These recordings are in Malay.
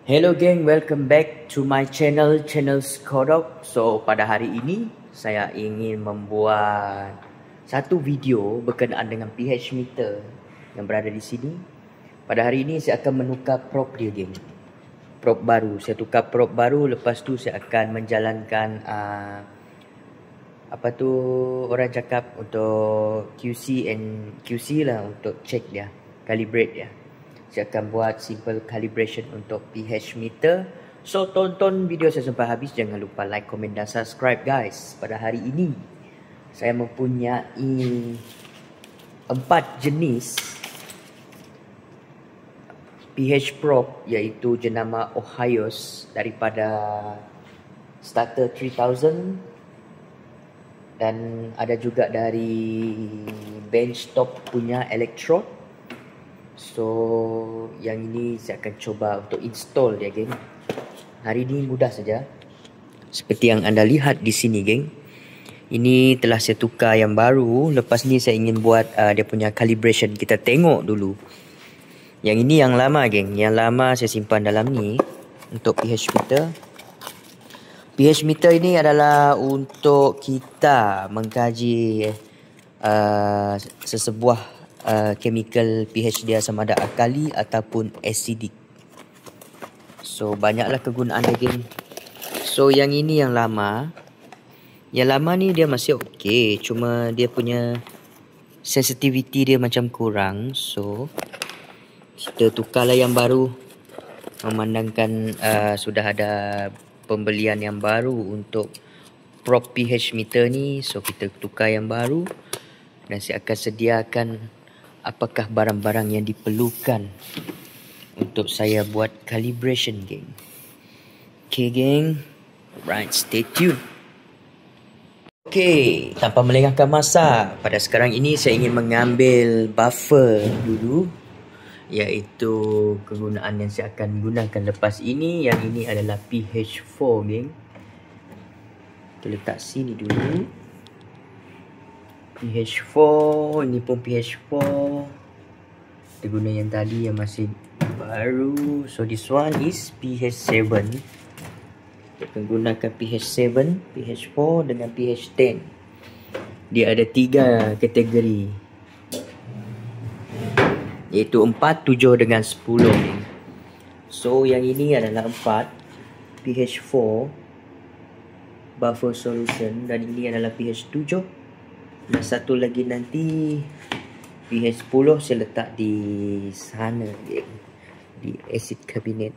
Hello gang, welcome back to my channel Skodok. So pada hari ini saya ingin membuat satu video berkenaan dengan pH meter yang berada di sini. Pada hari ini saya akan menukar prop dia geng. Prop baru, saya tukar prop baru. Lepas tu saya akan menjalankan orang cakap untuk QC lah, untuk check dia, calibrate dia. Saya akan buat simple calibration untuk pH meter. So tonton video saya sampai habis. Jangan lupa like, komen dan subscribe guys. Pada hari ini saya mempunyai 4 jenis pH probe, iaitu jenama Ohios daripada Starter 3000, dan ada juga dari Benchtop punya Electrode. So yang ini saya akan coba untuk install dia geng. Hari ini mudah saja, seperti yang anda lihat di sini geng. Ini telah saya tukar yang baru. Lepas ni saya ingin buat dia punya calibration. Kita tengok dulu. Yang ini yang lama geng. Yang lama saya simpan dalam ni untuk pH meter. pH meter ini adalah untuk kita mengkaji sesebuah chemical pH dia sama ada alkali ataupun acidic. So banyaklah kegunaan dia geng. So yang ini yang lama. Yang lama ni dia masih okey, cuma dia punya sensitivity dia macam kurang. So kita tukarlah yang baru, memandangkan sudah ada pembelian yang baru untuk prop pH meter ni. So kita tukar yang baru, dan saya akan sediakan apakah barang-barang yang diperlukan untuk saya buat calibration geng. Okay geng, right, stay tuned. Okay, tanpa melengahkan masa, pada sekarang ini saya ingin mengambil buffer dulu, iaitu kegunaan yang saya akan gunakan lepas ini. Yang ini adalah pH 4 geng. Kita letak sini dulu. pH 4, ini pun pH 4. Kita guna yang tadi yang masih baru. So this one is pH 7. Kita akan gunakan pH 7, pH 4 dengan pH 10. Dia ada 3 kategori, iaitu 4, 7 dengan 10. So yang ini adalah 4, pH 4 buffer solution, dan ini adalah pH 7. Dan satu lagi nanti pH 10 saya letak di sana, di acid cabinet.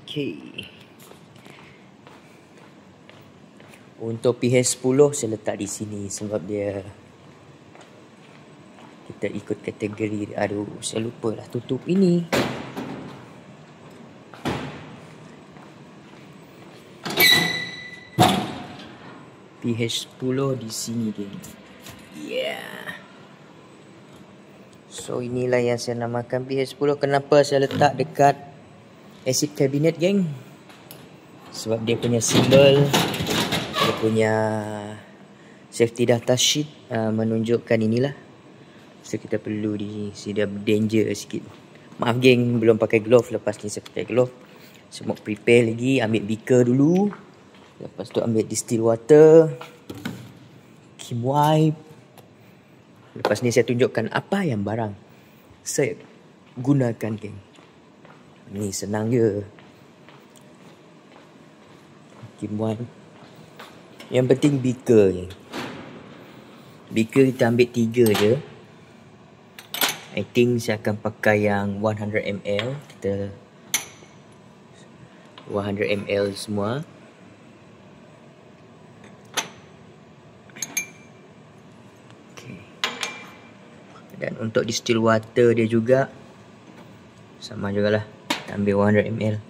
Okay. Untuk pH 10 saya letak di sini sebab dia, kita ikut kategori. Aduh, saya lupa lah tutup ini. pH 10 di sini geng. Yeah. So inilah yang saya namakan pH 10. Kenapa saya letak dekat acid cabinet geng? Sebab dia punya simbol, dia punya safety data sheet menunjukkan inilah. So kita perlu di sini, dia danger sikit. Maaf geng, belum pakai glove. Lepas ni saya pakai glove. Saya mau prepare lagi. Ambil beaker dulu. Lepas tu ambil distill water, kim wipe. Lepas ni saya tunjukkan apa yang barang saya gunakan geng. Ni senang je. Kim wipe. Yang penting beaker geng. Beaker kita ambil 3 je. I think saya akan pakai yang 100 ml. Kita 100 ml semua. Dan untuk distill water dia juga sama jugalah. Kita ambil 100 ml.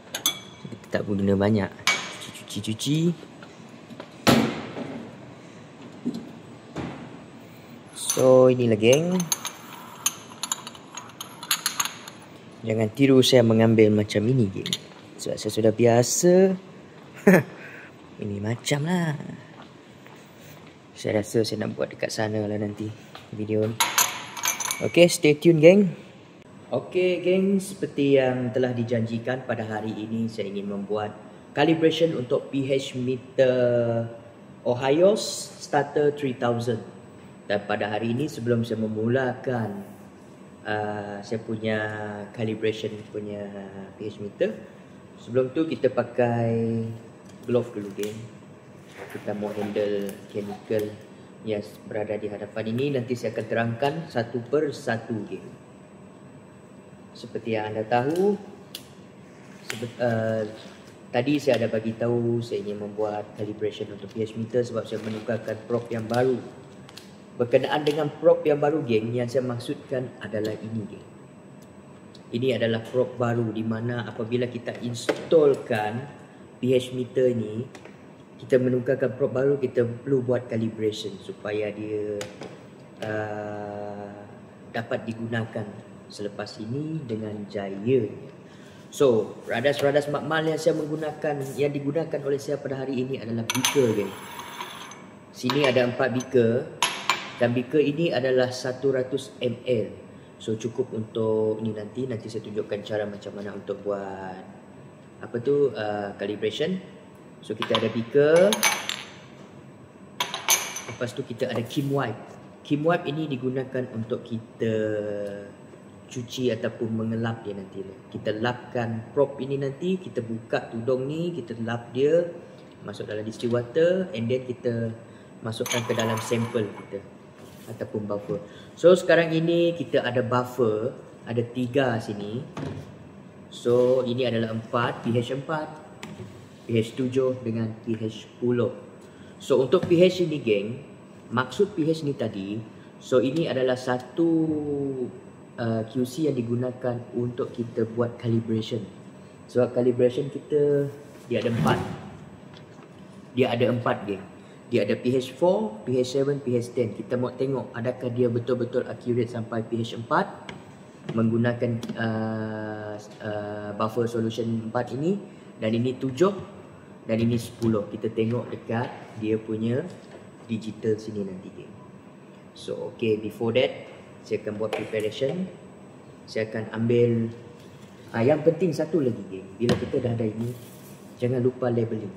Kita tak guna banyak. Cuci. So inilah geng. Jangan tiru saya mengambil macam ini geng, sebab saya sudah biasa. Ini macam lah. Saya rasa saya nak buat dekat sana lah nanti video ni. Okay, stay tune geng. Okey geng, seperti yang telah dijanjikan pada hari ini saya ingin membuat calibration untuk pH meter Ohio's Starter 3000. Dan pada hari ini sebelum saya memulakan saya punya calibration punya pH meter, sebelum tu kita pakai glove dulu geng. Kita mau handle chemical yang berada di hadapan ini, nanti saya akan terangkan satu per satu geng. Seperti yang anda tahu, tadi saya ada bagi tahu saya ingin membuat calibration untuk pH meter sebab saya menukarkan probe yang baru. Berkenaan dengan probe yang baru geng, yang saya maksudkan adalah ini geng. Ini adalah probe baru di mana apabila kita installkan pH meter ni, kita menukarkan probe baru, kita perlu buat calibration supaya dia dapat digunakan selepas ini dengan jaya. So, radas-radas makmal yang saya menggunakan, yang digunakan oleh saya pada hari ini adalah beaker geng. Sini ada 4 beaker dan beaker ini adalah 100 ml. So cukup untuk ni, nanti saya tunjukkan cara macam mana untuk buat apa tu calibration. So kita ada beaker. Lepas tu kita ada Kim wipe. Kim wipe ini digunakan untuk kita cuci ataupun mengelap dia nanti. Kita lapkan probe ini nanti, kita buka tudung ni, kita lap dia masuk dalam distilled water and then kita masukkan ke dalam sampel kita ataupun buffer. So sekarang ini kita ada buffer, ada 3 sini. So ini adalah 4, pH 4, pH 7 dengan pH 10. So untuk pH ini geng, maksud pH ni tadi, so ini adalah satu QC yang digunakan untuk kita buat calibration. So calibration kita dia ada 4. Dia ada 4 geng. Dia ada pH 4, pH 7, pH 10. Kita mau tengok adakah dia betul-betul accurate sampai pH 4 menggunakan buffer solution 4 ini. Dan ini 7 dan ini 10. Kita tengok dekat dia punya digital sini nanti geng. So okay, before that saya akan buat preparation. Saya akan ambil yang penting satu lagi geng, bila kita dah ada ini, jangan lupa labeling.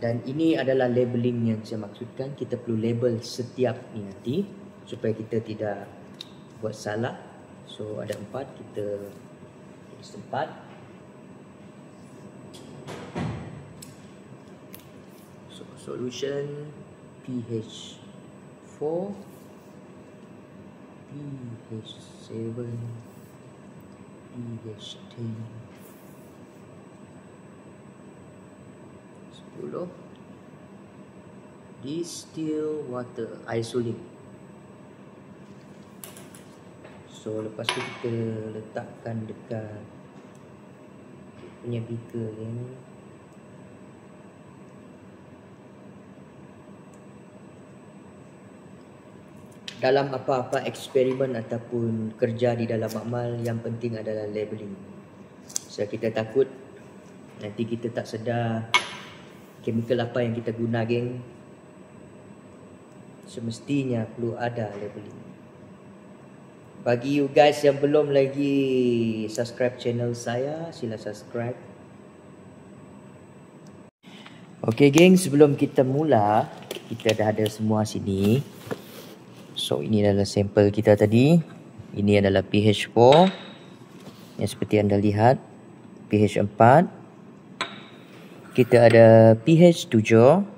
Dan ini adalah labeling yang saya maksudkan. Kita perlu label setiap ni nanti supaya kita tidak buat salah. So ada 4, kita tulis 4. So solution pH 4, pH 7, pH 10, 10, distilled water isolate. So lepas tu kita letakkan dekat punya beaker ni. Dalam apa-apa eksperimen ataupun kerja di dalam makmal, yang penting adalah labeling. So kita takut nanti kita tak sedar chemical apa yang kita guna geng. Semestinya perlu ada labeling. Bagi you guys yang belum lagi subscribe channel saya, sila subscribe. Okay geng, sebelum kita mula, kita dah ada semua sini. So ini adalah sampel kita tadi. Ini adalah pH 4 yang seperti anda lihat, pH 4. Kita ada pH 7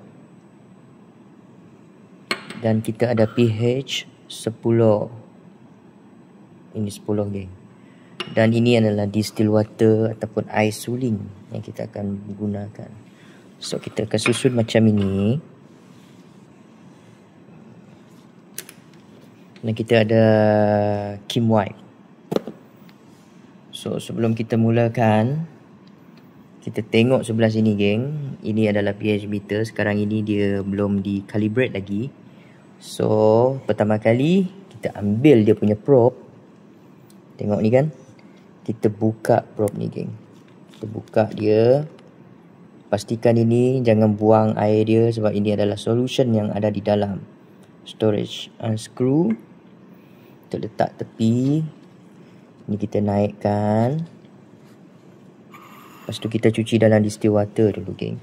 dan kita ada pH 10. Ini 10 geng. Dan ini adalah distilled water ataupun air suling yang kita akan gunakan. So kita akan susun macam ini. Dan kita ada Kim wipe. So sebelum kita mulakan, kita tengok sebelah sini geng. Ini adalah pH meter. Sekarang ini dia belum di calibrate lagi. So pertama kali kita ambil dia punya probe. Tengok ni kan, kita buka probe ni geng. Kita buka dia. Pastikan ini jangan buang air dia sebab ini adalah solution yang ada di dalam. storage unscrew, kita letak tepi. Ni kita naikkan. Lepas tu kita cuci dalam distilled water dulu, geng.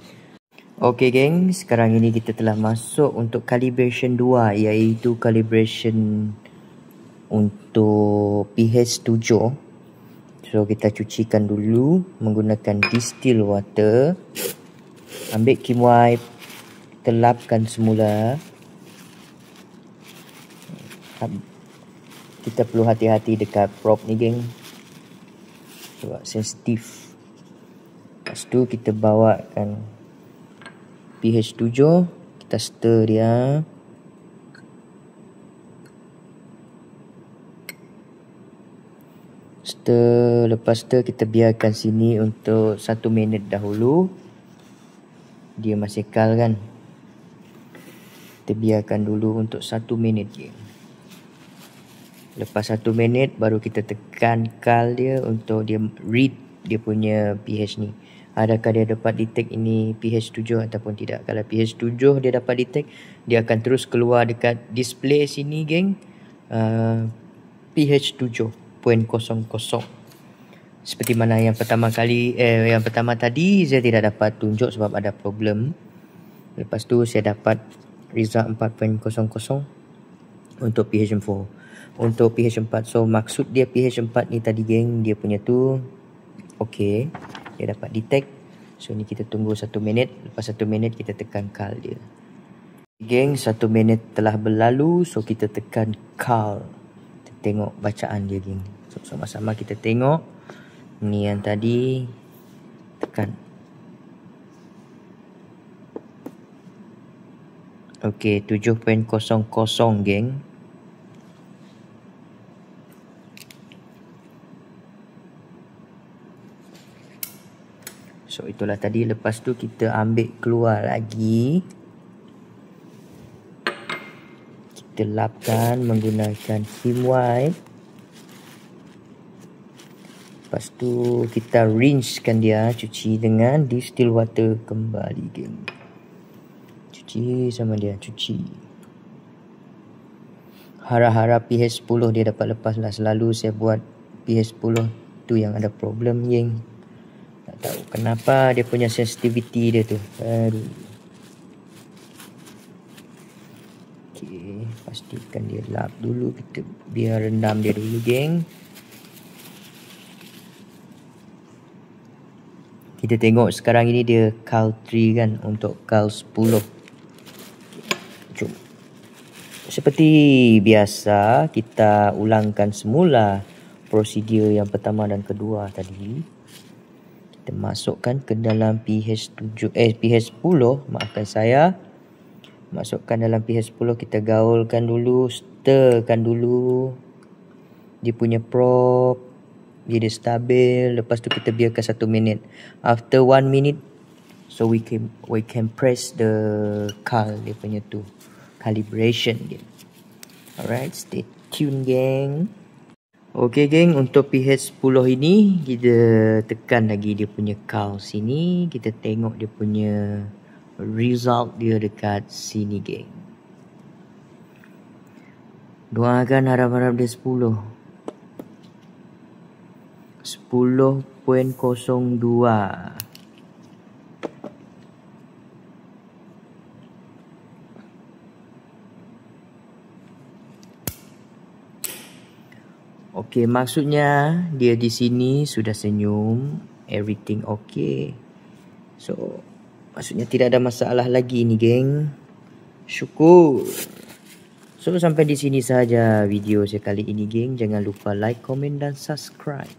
Okey, geng, sekarang ini kita telah masuk untuk calibration 2, iaitu calibration untuk pH 7. So kita cucikan dulu menggunakan distilled water. Ambil kim wipe, kita lapkan semula. Kita perlu hati-hati dekat prop ni, geng, sebab sensitif. Lepas tu kita bawakan pH 7, kita stir dia. Stir, lepas tu kita biarkan sini untuk 1 minit dahulu. Dia masih kal kan. Kita biarkan dulu untuk 1 minit je. Lepas 1 minit baru kita tekan kal dia untuk dia read dia punya pH ni. Adakah dia dapat detect ini pH 7 ataupun tidak. Kalau pH 7 dia dapat detect, dia akan terus keluar dekat display sini, geng. pH 7.00. Seperti mana yang pertama tadi saya tidak dapat tunjuk sebab ada problem. Lepas tu saya dapat result 4.00 untuk pH 4. Untuk pH 4, so maksud dia pH 4 ni tadi, geng, dia punya tu okey, dia dapat detect. So ni kita tunggu 1 minit. Lepas 1 minit kita tekan kal dia. Geng, 1 minit telah berlalu. So kita tekan kal. Kita tengok bacaan dia, geng. So sama-sama kita tengok. Ni yang tadi, tekan. Okey, 7.00, geng. So itulah tadi. Lepas tu kita ambil keluar lagi. Kita lapkan menggunakan kim wipe. Lepas tu kita rinsekan dia, cuci dengan distilled water kembali, geng. Cuci sama dia, cuci. Harap-harap pH 10 dia dapat lepas lah. Selalu saya buat pH 10 tu yang ada problem, geng. Tak tahu kenapa dia punya sensitivity dia tu. Aduh. Okey, pastikan dia lap dulu. Kita biar rendam dia dulu, geng. Kita tengok sekarang ini dia kal 3 kan, untuk kal 10. Jom. Seperti biasa, kita ulangkan semula prosedur yang pertama dan kedua tadi. Kita masukkan ke dalam pH 10, maafkan saya. Masukkan dalam pH 10, kita gaulkan dulu, stirkan dulu. Dia punya prop, dia stabil. Lepas tu kita biarkan 1 minit. After 1 minute, so we can press the kal, dia punya tu calibration dia. Alright, stay tune, geng. Okey, geng, untuk pH 10 ini kita tekan lagi dia punya kal sini. Kita tengok dia punya result dia dekat sini, geng. Doakan harap-harap dia 10. 10.02. Okey, maksudnya dia di sini sudah senyum, everything okay. So maksudnya tidak ada masalah lagi ni, geng. Syukur. So sampai di sini saja video saya kali ini, geng. Jangan lupa like, komen dan subscribe.